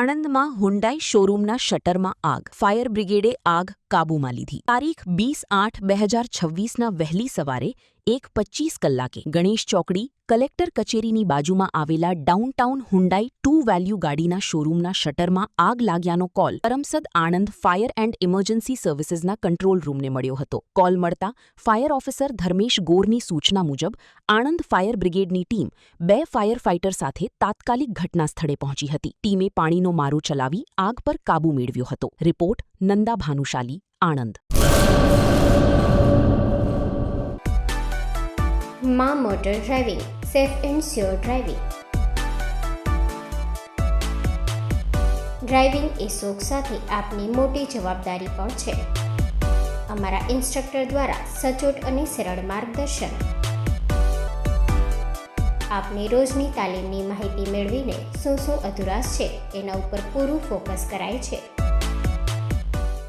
આણંદમાં હુન્ડાઈ શોરૂમના શટરમાં આગ. ફાયર બ્રિગેડે આગ કાબૂમાં લીધી. તારીખ 20/8/2026ના વહેલી સવારે 1:25 કલાકે ગણેશ ચોકડી કલેક્ટર કચેરીની બાજુમાં આવેલા ડાઉનટાઉન હુન્ડાઈ ટુ વેલ્યુ ગાડીના શોરૂમના શટરમાં આગ લાગ્યાનો call Karamsad Anand fire and emergency સર્વિસીસના કંટ્રોલ રૂમને મળ્યો હતો. કોલ મળતા ફાયર ઓફિસર ધર્મેશ ગોરની સૂચના મુજબ આણંદ ફાયર બ્રિગેડની ટીમ 2 ફાયર ફાઇટર સાથે તાત્કાલિક ઘટના સ્થળે પહોંચી હતી. ટીમે પાણીનો મારો ચલાવી આગ પર કાબૂ મેળવ્યો હતો. રિપોર્ટ નંદા ભાનુશાલી, આણંદ. માં motor driving, safe and sure driving. Driving એ શોખ સાથે આપની મોટી જવાબદારી પણ છે. અમારા ઇન્સ્ટ્રક્ટર દ્વારા સચોટ અને સરળ માર્ગદર્શન. આપની રોજની તાલીમની માહિતી મેળવીને શું અધુરાશ છે એના ઉપર પૂરું ફોકસ કરાય છે.